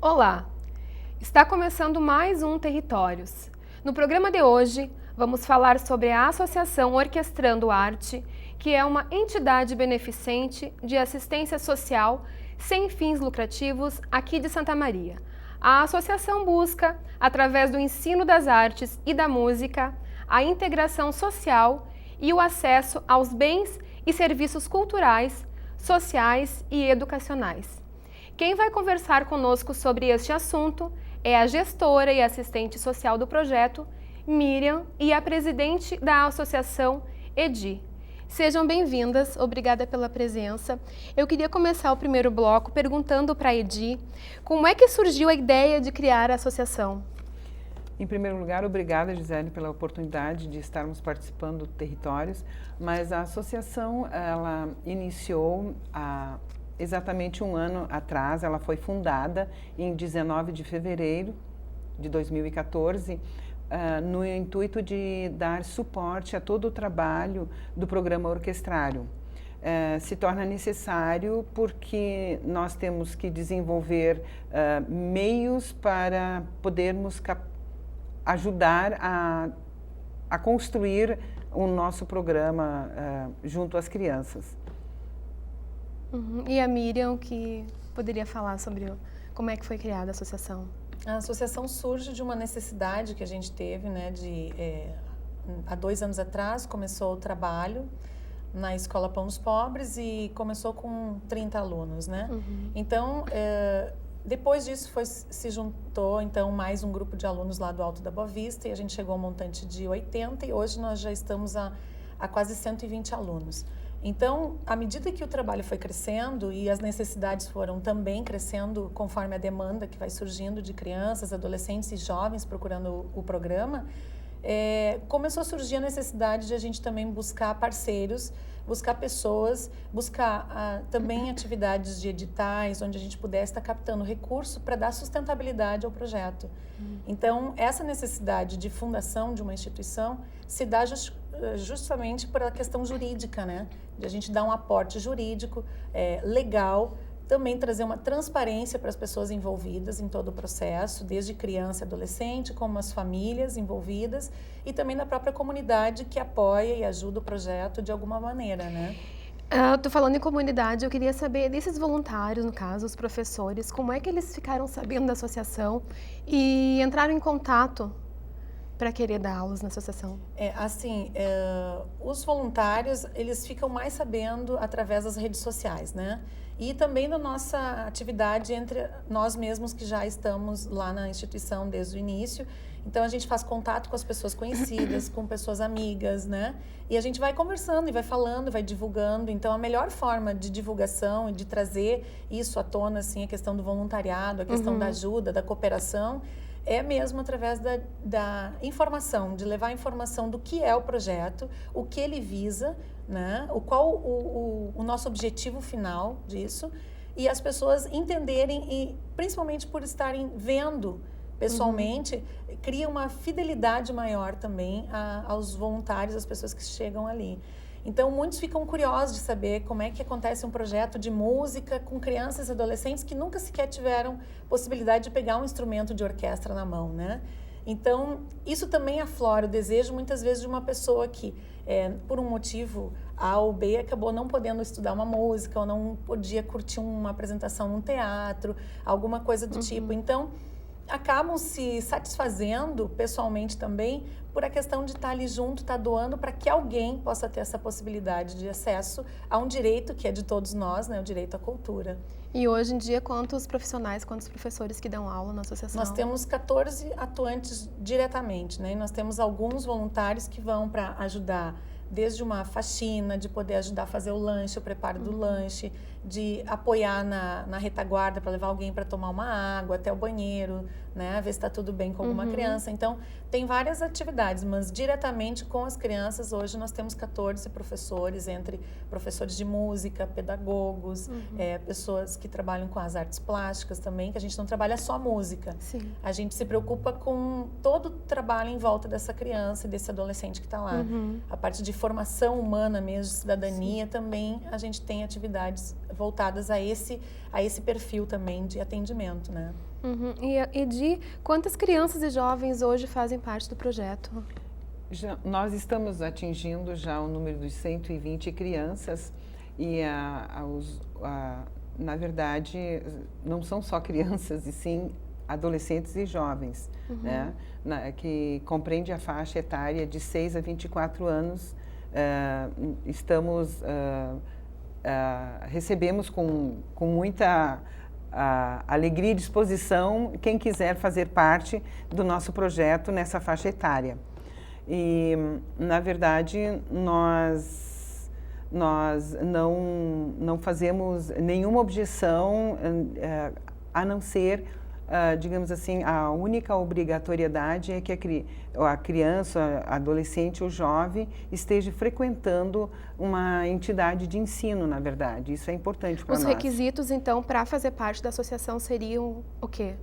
Olá! Está começando mais um Territórios. No programa de hoje, vamos falar sobre a Associação Orquestrando Arte, que é uma entidade beneficente de assistência social sem fins lucrativos aqui de Santa Maria. A associação busca, através do ensino das artes e da música, a integração social e o acesso aos bens e serviços culturais, sociais e educacionais. Quem vai conversar conosco sobre este assunto é a gestora e assistente social do projeto, Miriam, e a presidente da associação, Edi. Sejam bem-vindas, obrigada pela presença. Eu queria começar o primeiro bloco perguntando para a Edi como é que surgiu a ideia de criar a associação. Em primeiro lugar, obrigada, Gisele, pela oportunidade de estarmos participando do Territórios, mas a associação, ela iniciou exatamente um ano atrás. Ela foi fundada em 19 de fevereiro de 2014, no intuito de dar suporte a todo o trabalho do programa orquestrário. Se torna necessário porque nós temos que desenvolver meios para podermos ajudar a construir o nosso programa junto às crianças. E a Miriam, que poderia falar sobre como é que foi criada a associação? A associação surge de uma necessidade que a gente teve, né, há 2 anos atrás começou o trabalho na Escola Pão dos Pobres e começou com 30 alunos, né? Então, depois disso se juntou então mais um grupo de alunos lá do Alto da Boa Vista e a gente chegou a um montante de 80 e hoje nós já estamos a quase 120 alunos. Então, à medida que o trabalho foi crescendo e as necessidades foram também crescendo conforme a demanda que vai surgindo de crianças, adolescentes e jovens procurando o programa, começou a surgir a necessidade de a gente também buscar parceiros, buscar pessoas, buscar também atividades de editais, onde a gente pudesse estar captando recurso para dar sustentabilidade ao projeto. Então, essa necessidade de fundação de uma instituição se dá justamente por a questão jurídica, né? De a gente dar um aporte jurídico, legal, também trazer uma transparência para as pessoas envolvidas em todo o processo, desde criança e adolescente, como as famílias envolvidas e também da própria comunidade que apoia e ajuda o projeto de alguma maneira, né? Tô falando em comunidade, eu queria saber desses voluntários, no caso, os professores, como é que eles ficaram sabendo da associação e entraram em contato para querer dar aulas na associação? Os voluntários, eles ficam mais sabendo através das redes sociais, né? E também da nossa atividade entre nós mesmos que já estamos lá na instituição desde o início. Então, a gente faz contato com as pessoas conhecidas, com pessoas amigas, né? E a gente vai conversando e vai falando, vai divulgando. Então, a melhor forma de divulgação e de trazer isso à tona, assim, a questão do voluntariado, a questão da ajuda, da cooperação, é mesmo através da informação, de levar a informação do que é o projeto, o que ele visa, né? Qual o nosso objetivo final disso, e as pessoas entenderem, e principalmente por estarem vendo pessoalmente, cria uma fidelidade maior também aos voluntários, às pessoas que chegam ali. Então, muitos ficam curiosos de saber como é que acontece um projeto de música com crianças e adolescentes que nunca sequer tiveram possibilidade de pegar um instrumento de orquestra na mão, né? Então, isso também aflora o desejo, muitas vezes, de uma pessoa que, por um motivo A ou B, acabou não podendo estudar uma música ou não podia curtir uma apresentação num teatro, alguma coisa do tipo. Então, acabam se satisfazendo pessoalmente também por a questão de estar ali junto, estar doando para que alguém possa ter essa possibilidade de acesso a um direito que é de todos nós, né, o direito à cultura. E hoje em dia, quantos profissionais, quantos professores que dão aula na associação? Nós temos 14 atuantes diretamente, né? E nós temos alguns voluntários que vão para ajudar desde uma faxina, de poder ajudar a fazer o lanche, o preparo do lanche, de apoiar na retaguarda para levar alguém para tomar uma água, até o banheiro, né? Ver se está tudo bem com alguma criança. Então, tem várias atividades, mas diretamente com as crianças, hoje nós temos 14 professores, entre professores de música, pedagogos, pessoas que trabalham com as artes plásticas também, que a gente não trabalha só música. Sim. A gente se preocupa com todo o trabalho em volta dessa criança e desse adolescente que está lá. A parte de formação humana mesmo, de cidadania, também a gente tem atividades voltadas a esse perfil também de atendimento, né? Uhum. E quantas crianças e jovens hoje fazem parte do projeto? Nós estamos atingindo já o número dos 120 crianças e na verdade não são só crianças e sim adolescentes e jovens, né? Que compreende a faixa etária de 6 a 24 anos. Recebemos com muita alegria e disposição quem quiser fazer parte do nosso projeto nessa faixa etária. E, na verdade, nós não fazemos nenhuma objeção a não ser, digamos assim, a única obrigatoriedade é que a criança, adolescente ou jovem esteja frequentando uma entidade de ensino, na verdade. Isso é importante para nós. Os requisitos, então, para fazer parte da associação seriam o quê?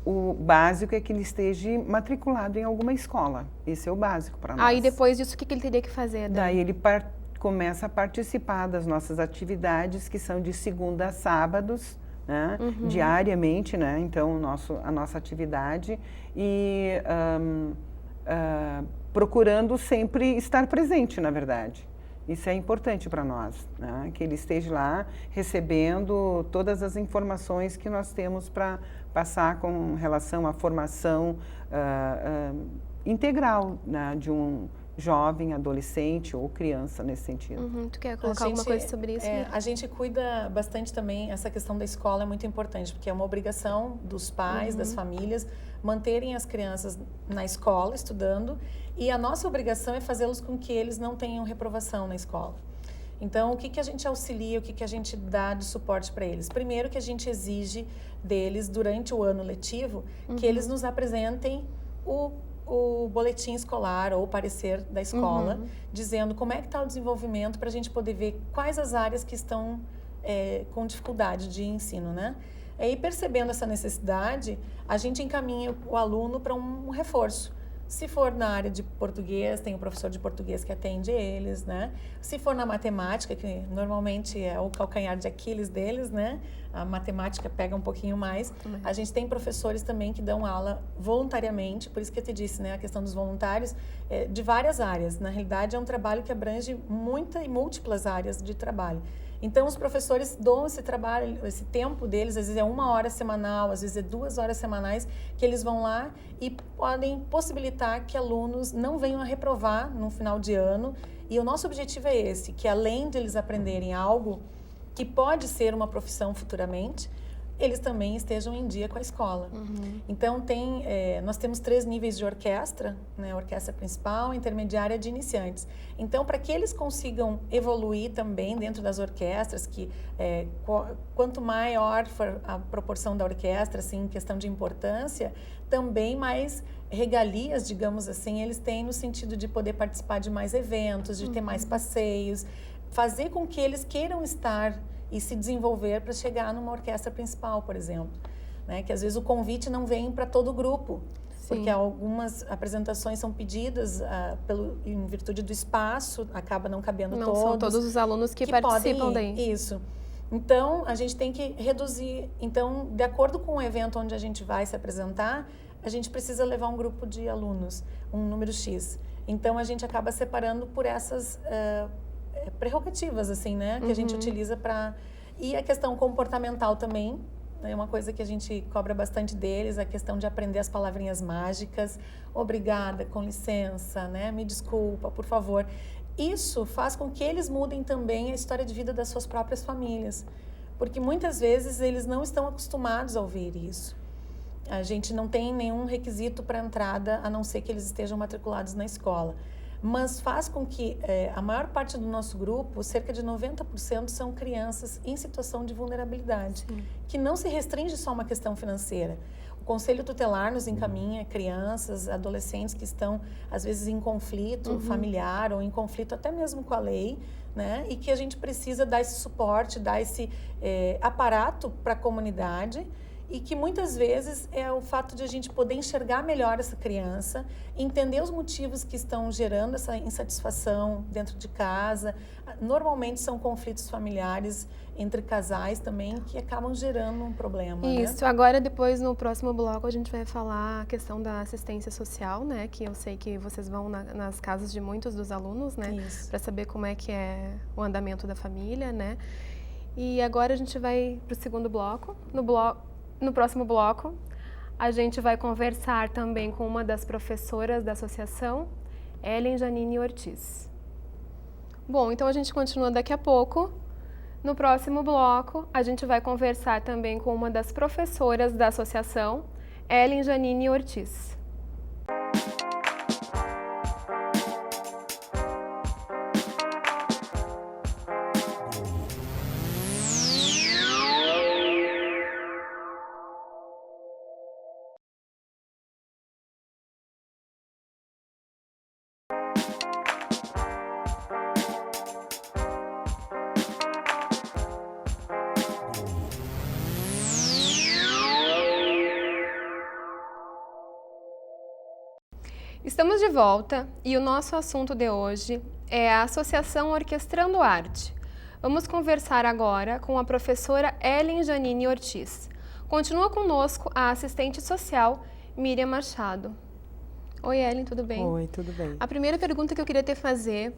O básico é que ele esteja matriculado em alguma escola. Esse é o básico para nós. Aí depois disso, o que ele teria que fazer? Daí ele começa a participar das nossas atividades, que são de segunda a sábados, né? Diariamente, né? Então, a nossa atividade e procurando sempre estar presente, na verdade. Isso é importante para nós, né? Que ele esteja lá recebendo todas as informações que nós temos para passar com relação à formação integral, né? De um jovem, adolescente ou criança nesse sentido. Tu quer colocar alguma coisa sobre isso? A gente cuida bastante também, essa questão da escola é muito importante, porque é uma obrigação dos pais, das famílias, manterem as crianças na escola, estudando, e a nossa obrigação é fazê-los com que eles não tenham reprovação na escola. Então, o que a gente auxilia, o que a gente dá de suporte para eles? Primeiro, que a gente exige deles, durante o ano letivo, que eles nos apresentem o boletim escolar ou o parecer da escola, dizendo como é que está o desenvolvimento para a gente poder ver quais as áreas que estão com dificuldade de ensino, né? E percebendo essa necessidade, a gente encaminha o aluno para um reforço. Se for na área de português, tem o professor de português que atende eles, né? Se for na matemática, que normalmente é o calcanhar de Aquiles deles, né? A matemática pega um pouquinho mais. A gente tem professores também que dão aula voluntariamente, por isso que eu te disse, né? A questão dos voluntários, de várias áreas. Na realidade, é um trabalho que abrange múltiplas áreas de trabalho. Então, os professores dão esse trabalho, esse tempo deles, às vezes é 1 hora semanal, às vezes é 2 horas semanais, que eles vão lá e podem possibilitar que alunos não venham a reprovar no final de ano. E o nosso objetivo é esse, que além de eles aprenderem algo que pode ser uma profissão futuramente, eles também estejam em dia com a escola. Então, nós temos 3 níveis de orquestra, né? Orquestra principal, intermediária, de iniciantes. Então, para que eles consigam evoluir também dentro das orquestras, que quanto maior for a proporção da orquestra, assim, em questão de importância, também mais regalias, digamos assim, eles têm no sentido de poder participar de mais eventos, de ter mais passeios, fazer com que eles queiram estar e se desenvolver para chegar numa orquestra principal, por exemplo, né? Que às vezes o convite não vem para todo o grupo, porque algumas apresentações são pedidas em virtude do espaço, acaba não cabendo todos. Não são todos os alunos que participam daí. Isso. Então, a gente tem que reduzir. Então, de acordo com o evento onde a gente vai se apresentar, a gente precisa levar um grupo de alunos, um número X. Então, a gente acaba separando por essas prerrogativas, assim, né? Que a gente utiliza para... E a questão comportamental também, é uma coisa que a gente cobra bastante deles, a questão de aprender as palavrinhas mágicas. Obrigada, com licença, né? Me desculpa, por favor. Isso faz com que eles mudem também a história de vida das suas próprias famílias. Porque muitas vezes eles não estão acostumados a ouvir isso. A gente não tem nenhum requisito para entrada, a não ser que eles estejam matriculados na escola. Mas faz com que a maior parte do nosso grupo, cerca de 90%, são crianças em situação de vulnerabilidade, que não se restringe só a uma questão financeira. O Conselho Tutelar nos encaminha crianças, adolescentes que estão, às vezes, em conflito familiar ou em conflito até mesmo com a lei, né? E que a gente precisa dar esse suporte, dar esse aparato para a comunidade e que muitas vezes é o fato de a gente poder enxergar melhor essa criança, entender os motivos que estão gerando essa insatisfação dentro de casa. Normalmente são conflitos familiares entre casais também que acabam gerando um problema. Isso, né? Agora depois no próximo bloco a gente vai falar a questão da assistência social, né? Que eu sei que vocês vão nas casas de muitos dos alunos, né? Para saber como é que é o andamento da família, né? E agora a gente vai para o segundo bloco. No próximo bloco, a gente vai conversar também com uma das professoras da associação, Ellen Janine Ortiz. Bom, então a gente continua daqui a pouco. No próximo bloco, a gente vai conversar também com uma das professoras da associação, Ellen Janine Ortiz. Estamos de volta e o nosso assunto de hoje é a Associação Orquestrando Arte. Vamos conversar agora com a professora Ellen Janine Ortiz. Continua conosco a assistente social Miriam Machado. Oi, Ellen, tudo bem? Oi, tudo bem. A primeira pergunta que eu queria te fazer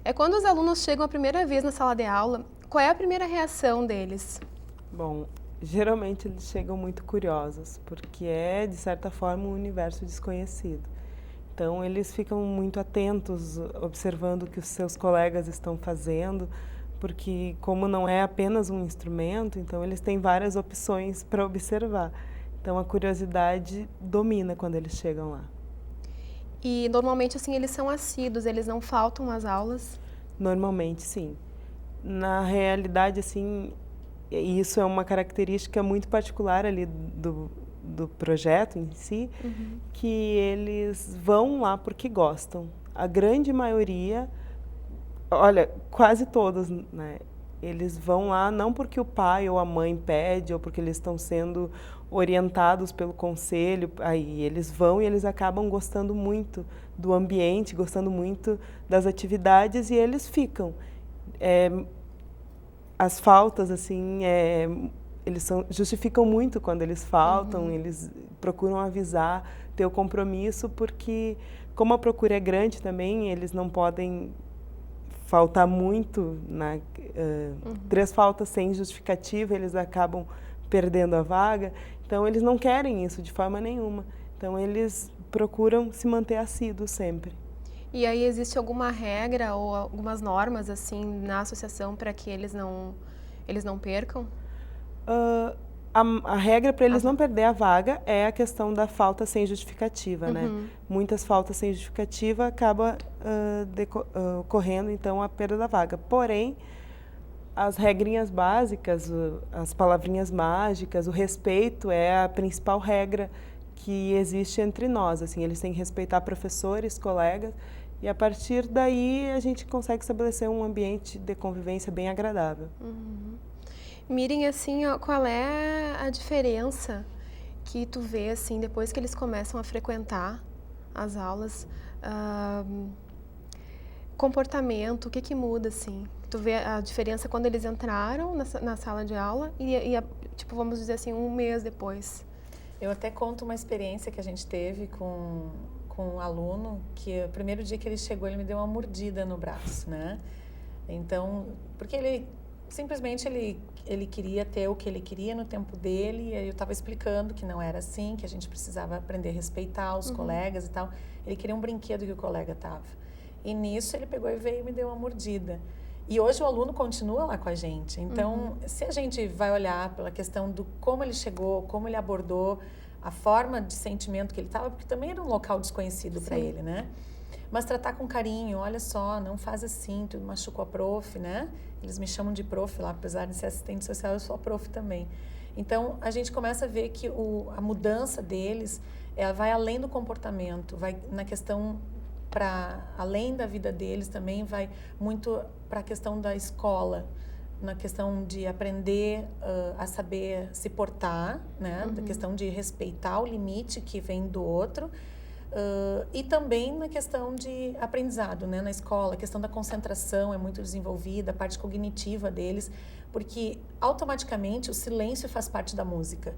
é quando os alunos chegam a primeira vez na sala de aula, qual é a primeira reação deles? Bom, geralmente eles chegam muito curiosos, porque é, de certa forma, um universo desconhecido. Então, eles ficam muito atentos, observando o que os seus colegas estão fazendo, porque como não é apenas um instrumento, então eles têm várias opções para observar. Então, a curiosidade domina quando eles chegam lá. E, normalmente, assim, eles são assíduos, eles não faltam às aulas? Normalmente, sim. Na realidade, assim, isso é uma característica muito particular ali do projeto em si, que eles vão lá porque gostam. A grande maioria, olha, quase todos, né? Eles vão lá não porque o pai ou a mãe pede ou porque eles estão sendo orientados pelo conselho, aí eles vão e eles acabam gostando muito do ambiente, gostando muito das atividades e eles ficam. As faltas, assim, eles justificam muito quando eles faltam, eles procuram avisar, ter o compromisso, porque como a procura é grande também, eles não podem faltar muito, 3 faltas sem justificativa, eles acabam perdendo a vaga, então eles não querem isso de forma nenhuma, então eles procuram se manter assíduos sempre. E aí existe alguma regra ou algumas normas assim na associação para que eles não percam? A regra para eles não perder a vaga é a questão da falta sem justificativa, né? Muitas faltas sem justificativa acaba ocorrendo, então, a perda da vaga. Porém, as regrinhas básicas, as palavrinhas mágicas, o respeito é a principal regra que existe entre nós. Assim, eles têm que respeitar professores, colegas, e a partir daí a gente consegue estabelecer um ambiente de convivência bem agradável. Miriam, assim, qual é a diferença que tu vê, assim, depois que eles começam a frequentar as aulas? Comportamento, o que muda, assim? Tu vê a diferença quando eles entraram na sala de aula e, tipo, vamos dizer assim, um mês depois? Eu até conto uma experiência que a gente teve com um aluno, que o primeiro dia que ele chegou, ele me deu uma mordida no braço, né? Então, porque ele simplesmente ele queria ter o que ele queria no tempo dele, e aí eu estava explicando que não era assim, que a gente precisava aprender a respeitar os colegas e tal. Ele queria um brinquedo que o colega estava. E nisso ele pegou e veio e me deu uma mordida. E hoje o aluno continua lá com a gente. Então, se a gente vai olhar pela questão do como ele chegou, como ele abordou, a forma de sentimento que ele estava, porque também era um local desconhecido para ele, né? Mas tratar com carinho, olha só, não faz assim, tu machucou a prof, né? Eles me chamam de prof lá, apesar de ser assistente social, eu sou a prof também. Então, a gente começa a ver que a mudança deles, ela vai além do comportamento, vai na questão para além da vida deles também, vai muito para a questão da escola, na questão de aprender a saber se portar, né? Da questão de respeitar o limite que vem do outro. E também na questão de aprendizado, né? Na escola, a questão da concentração é muito desenvolvida, a parte cognitiva deles, porque automaticamente o silêncio faz parte da música.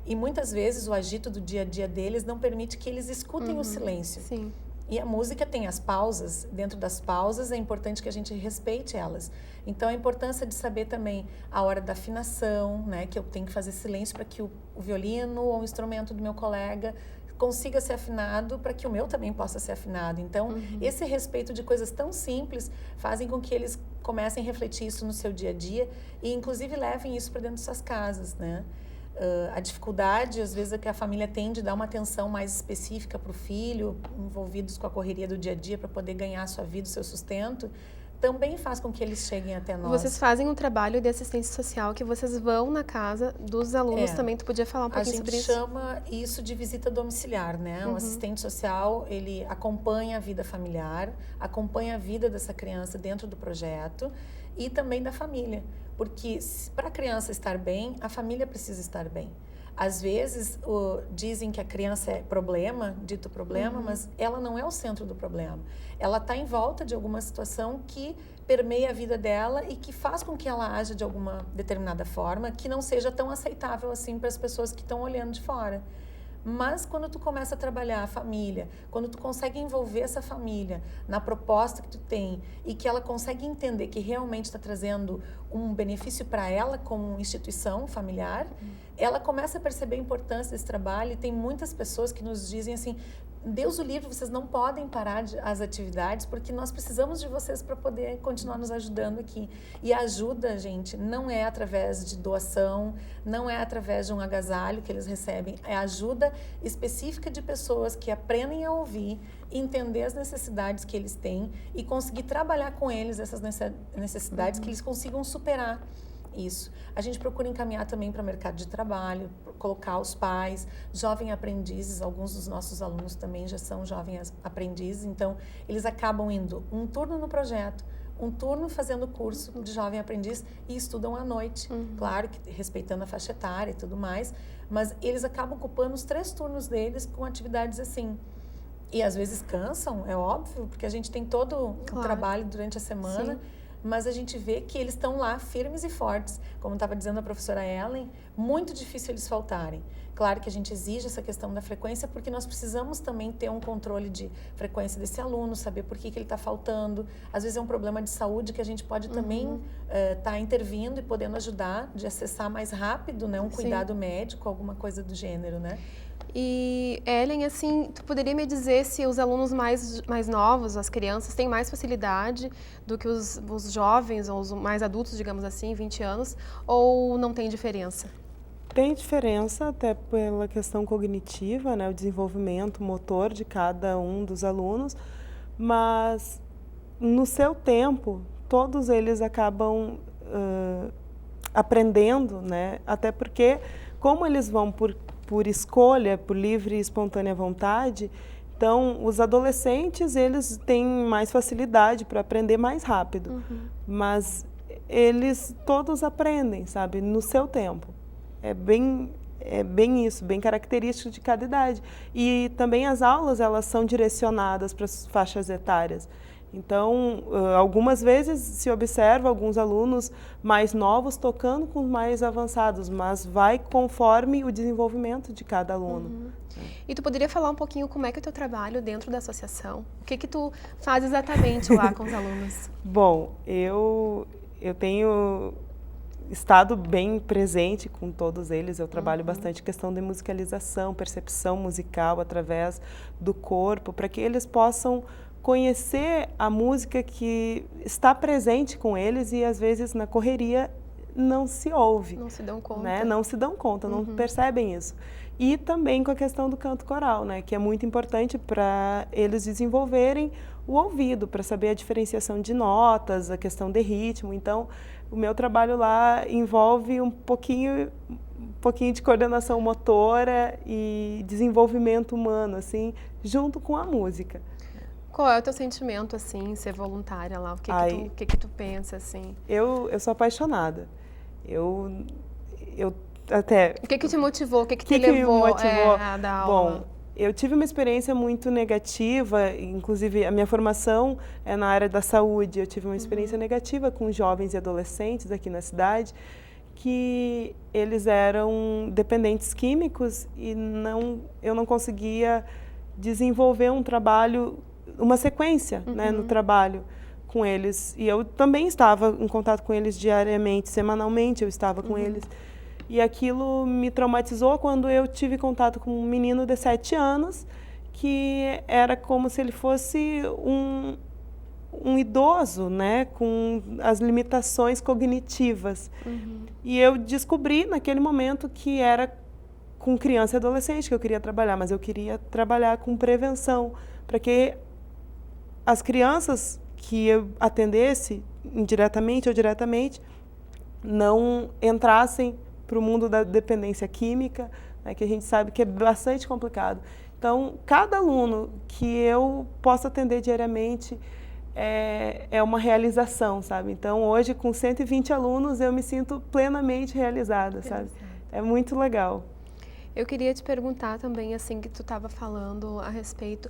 E muitas vezes o agito do dia a dia deles não permite que eles escutem o silêncio. Sim. E a música tem as pausas, dentro das pausas é importante que a gente respeite elas. Então a importância de saber também a hora da afinação, né? Que eu tenho que fazer silêncio para que o violino ou o instrumento do meu colega consiga ser afinado para que o meu também possa ser afinado. Então, esse respeito de coisas tão simples fazem com que eles comecem a refletir isso no seu dia a dia e, inclusive, levem isso para dentro de suas casas, né? A dificuldade, às vezes, é que a família tem de dar uma atenção mais específica para o filho, envolvidos com a correria do dia a dia para poder ganhar a sua vida, o seu sustento, também faz com que eles cheguem até nós. Vocês fazem um trabalho de assistência social que vocês vão na casa dos alunos também. Tu podia falar um pouquinho sobre isso? A gente chama isso de visita domiciliar, né? O assistente social, ele acompanha a vida familiar, acompanha a vida dessa criança dentro do projeto e também da família. Porque para a criança estar bem, a família precisa estar bem. Às vezes, dizem que a criança é problema, dito problema, mas ela não é o centro do problema. Ela está em volta de alguma situação que permeia a vida dela e que faz com que ela haja de alguma determinada forma que não seja tão aceitável assim para as pessoas que estão olhando de fora. Mas quando tu começa a trabalhar a família, quando tu consegue envolver essa família na proposta que tu tem e que ela consegue entender que realmente está trazendo um benefício para ela como instituição familiar, ela começa a perceber a importância desse trabalho e tem muitas pessoas que nos dizem assim, Deus o livre, vocês não podem parar as atividades porque nós precisamos de vocês para poder continuar nos ajudando aqui. E a ajuda, gente, não é através de doação, não é através de um agasalho que eles recebem, é ajuda específica de pessoas que aprendem a ouvir, entender as necessidades que eles têm e conseguir trabalhar com eles essas necessidades que eles consigam superar. Isso. A gente procura encaminhar também para o mercado de trabalho, colocar os pais, jovens aprendizes, alguns dos nossos alunos também já são jovens aprendizes, então eles acabam indo um turno no projeto, um turno fazendo curso de jovem aprendiz e estudam à noite, claro que respeitando a faixa etária e tudo mais, mas eles acabam ocupando os 3 turnos deles com atividades assim. E às vezes cansam, é óbvio, porque a gente tem todo o trabalho durante a semana, mas a gente vê que eles estão lá firmes e fortes. Como estava dizendo a professora Ellen, muito difícil eles faltarem. Claro que a gente exige essa questão da frequência, porque nós precisamos também ter um controle de frequência desse aluno, saber por que ele está faltando. Às vezes é um problema de saúde que a gente pode também estar intervindo e podendo ajudar de acessar mais rápido, né, um cuidado médico, alguma coisa do gênero, né? E, Ellen, assim, tu poderia me dizer se os alunos mais novos, as crianças, têm mais facilidade do que os jovens ou os mais adultos, digamos assim, 20 anos, ou não tem diferença? Tem diferença até pela questão cognitiva, né, o desenvolvimento motor de cada um dos alunos, mas no seu tempo, todos eles acabam aprendendo, né, até porque, como eles vão por escolha, por livre e espontânea vontade, então os adolescentes eles têm mais facilidade para aprender mais rápido, mas eles todos aprendem, sabe, no seu tempo. É bem isso, bem característico de cada idade. E também as aulas elas são direcionadas para as faixas etárias. Então, algumas vezes se observa alguns alunos mais novos tocando com mais avançados, mas vai conforme o desenvolvimento de cada aluno. E tu poderia falar um pouquinho como é que é o teu trabalho dentro da associação? O que tu faz exatamente lá com os alunos? Bom, eu tenho estado bem presente com todos eles. Eu trabalho bastante questão de musicalização, percepção musical através do corpo, para que eles possam conhecer a música que está presente com eles e às vezes na correria não se ouve. Não se dão conta. Né? Não se dão conta, não percebem isso. E também com a questão do canto coral, né? Que é muito importante para eles desenvolverem o ouvido, para saber a diferenciação de notas, a questão de ritmo. Então, o meu trabalho lá envolve um pouquinho de coordenação motora e desenvolvimento humano, assim, junto com a música. Qual é o teu sentimento, assim, ser voluntária lá? O que que tu pensa, assim? Eu sou apaixonada. Eu até... O que te motivou? O que te levou a dar aula? Bom, eu tive uma experiência muito negativa, inclusive a minha formação é na área da saúde. Eu tive uma experiência negativa com jovens e adolescentes aqui na cidade, que eles eram dependentes químicos e eu não conseguia desenvolver um trabalho, uma sequência, né, no trabalho com eles. E eu também estava em contato com eles diariamente, semanalmente eu estava com eles. E aquilo me traumatizou quando eu tive contato com um menino de 7 anos, que era como se ele fosse um idoso, né, com as limitações cognitivas. E eu descobri naquele momento que era com criança e adolescente que eu queria trabalhar, mas eu queria trabalhar com prevenção, para que as crianças que eu atendesse, indiretamente ou diretamente, não entrassem para o mundo da dependência química, né, que a gente sabe que é bastante complicado. Então, cada aluno que eu posso atender diariamente é uma realização, sabe? Então, hoje, com 120 alunos, eu me sinto plenamente realizada, sabe? É muito legal. Eu queria te perguntar também, assim, que tu estava falando a respeito,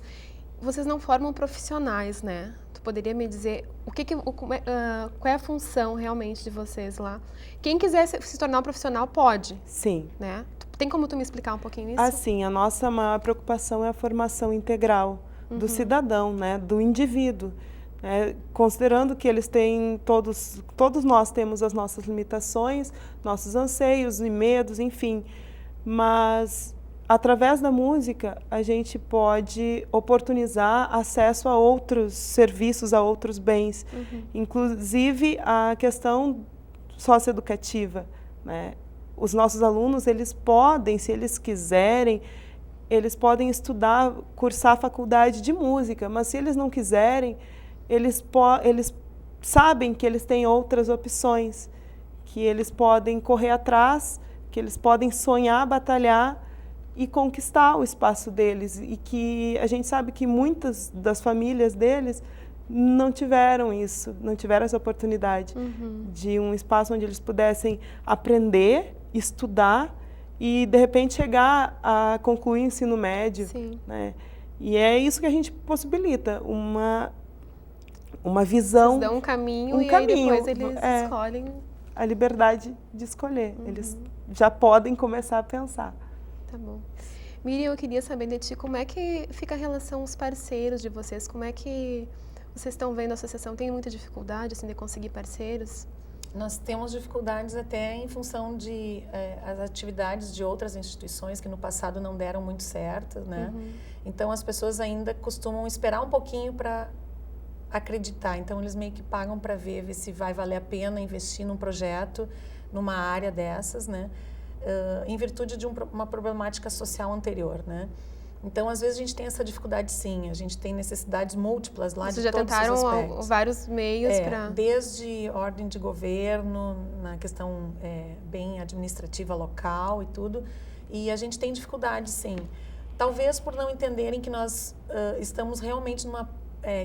vocês não formam profissionais, né? Tu poderia me dizer qual é a função realmente de vocês lá? Quem quiser se tornar um profissional pode? Sim. Né? Tem como tu me explicar um pouquinho isso? Assim, a nossa maior preocupação é a formação integral do cidadão, né? Do indivíduo. Considerando que eles têm, todos nós temos as nossas limitações, nossos anseios e medos, enfim. Mas, através da música, a gente pode oportunizar acesso a outros serviços, a outros bens, inclusive a questão socioeducativa, né? Os nossos alunos, eles podem, se eles quiserem, eles podem estudar, cursar a faculdade de música, mas se eles não quiserem, eles sabem que eles têm outras opções, que eles podem correr atrás, que eles podem sonhar, batalhar e conquistar o espaço deles. E que a gente sabe que muitas das famílias deles não tiveram isso, não tiveram essa oportunidade de um espaço onde eles pudessem aprender, estudar e, de repente, chegar a concluir o ensino médio. Sim. Né? E é isso que a gente possibilita, uma visão. Eles dão um caminho aí depois eles escolhem. A liberdade de escolher. Eles já podem começar a pensar. Tá bom. Miriam, eu queria saber de ti, como é que fica a relação os parceiros de vocês? Como é que vocês estão vendo a associação? Tem muita dificuldade assim, de conseguir parceiros? Nós temos dificuldades até em função de as atividades de outras instituições que no passado não deram muito certo, né? Então as pessoas ainda costumam esperar um pouquinho para acreditar. Então eles meio que pagam para ver se vai valer a pena investir num projeto, numa área dessas, né? Em virtude de uma problemática social anterior, né? Então, às vezes, a gente tem essa dificuldade, sim. A gente tem necessidades múltiplas lá de todos os aspectos. Vocês já tentaram vários meios para... Desde ordem de governo, na questão bem administrativa local e tudo. E a gente tem dificuldade, sim. Talvez por não entenderem que nós estamos realmente numa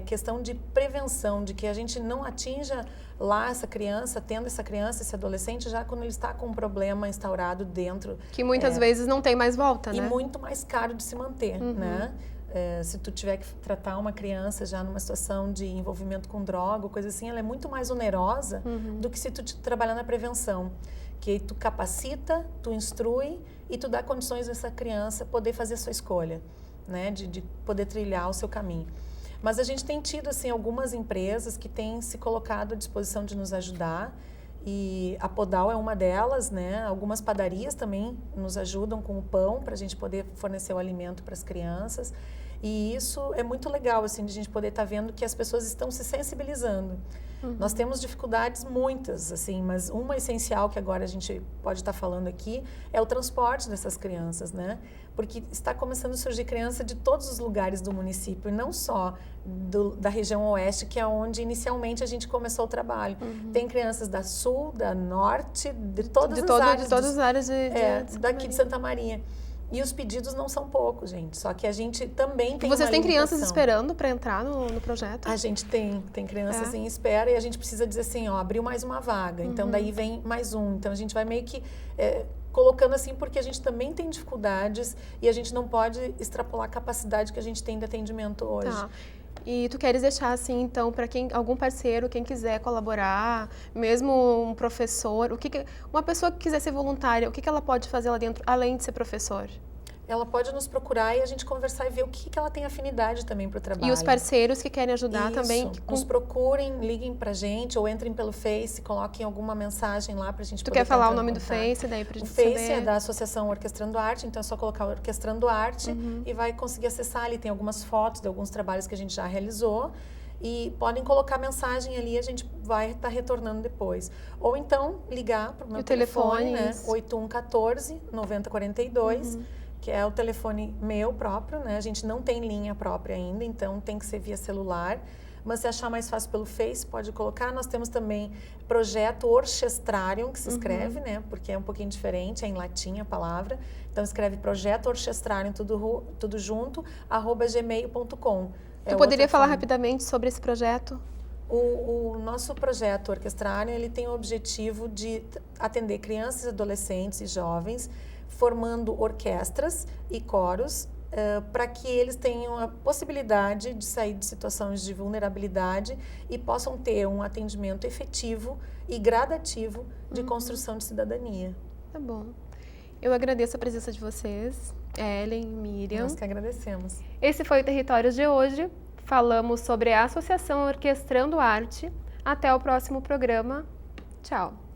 questão de prevenção, de que a gente não atinja lá essa criança, tendo essa criança, esse adolescente, já quando ele está com um problema instaurado dentro. Que muitas vezes não tem mais volta, né? E muito mais caro de se manter, né? Se tu tiver que tratar uma criança já numa situação de envolvimento com droga, coisa assim, ela é muito mais onerosa do que se tu trabalhar na prevenção. Que tu capacita, tu instrui e tu dá condições a essa criança poder fazer a sua escolha, né? De poder trilhar o seu caminho. Mas a gente tem tido assim, algumas empresas que têm se colocado à disposição de nos ajudar e a Podal é uma delas, né? Algumas padarias também nos ajudam com o pão para a gente poder fornecer o alimento para as crianças e isso é muito legal, assim, de a gente poder estar vendo que as pessoas estão se sensibilizando. Nós temos dificuldades muitas, assim, mas uma essencial que agora a gente pode estar falando aqui é o transporte dessas crianças, né? Porque está começando a surgir criança de todos os lugares do município, e não só da região oeste, que é onde inicialmente a gente começou o trabalho. Tem crianças da sul, da norte, de todas as áreas. De todas as áreas daqui de Santa Maria. E os pedidos não são poucos, gente. Só que a gente também tem Vocês uma têm crianças limitação. esperando para entrar no projeto? A gente tem crianças em espera e a gente precisa dizer assim, ó, abriu mais uma vaga. Então, daí vem mais um. Então, a gente vai meio que colocando assim, porque a gente também tem dificuldades e a gente não pode extrapolar a capacidade que a gente tem de atendimento hoje. Tá. E tu queres deixar assim, então, para algum parceiro, quem quiser colaborar, mesmo um professor, uma pessoa que quiser ser voluntária, o que ela pode fazer lá dentro, além de ser professor? Ela pode nos procurar e a gente conversar e ver o que ela tem afinidade também para o trabalho. E os parceiros que querem ajudar também. Nos procurem, liguem pra gente ou entrem pelo Face, coloquem alguma mensagem lá pra gente Tu poder quer falar o entrar em nome do contato. Face daí pra gente O Face saber? é da Associação Orquestrando Arte, então é só colocar Orquestrando Arte e vai conseguir acessar ali. Tem algumas fotos de alguns trabalhos que a gente já realizou. E podem colocar mensagem ali, a gente vai estar retornando depois. Ou então ligar para o meu telefone, né? 8114-9042, que é o telefone meu próprio, né? A gente não tem linha própria ainda, então tem que ser via celular. Mas se achar mais fácil pelo Face, pode colocar. Nós temos também Projeto Orchestrarium, que se escreve, né? Porque é um pouquinho diferente, é em latim a palavra. Então escreve Projeto Orchestrarium, tudo junto, @gmail.com. Tu poderia falar rapidamente sobre esse projeto? O nosso projeto Orquestrarium, ele tem o objetivo de atender crianças, adolescentes e jovens, formando orquestras e coros, para que eles tenham a possibilidade de sair de situações de vulnerabilidade e possam ter um atendimento efetivo e gradativo de construção de cidadania. Tá bom. Eu agradeço a presença de vocês, Ellen, Miriam. Nós que agradecemos. Esse foi o Territórios de hoje. Falamos sobre a Associação Orquestrando Arte. Até o próximo programa. Tchau.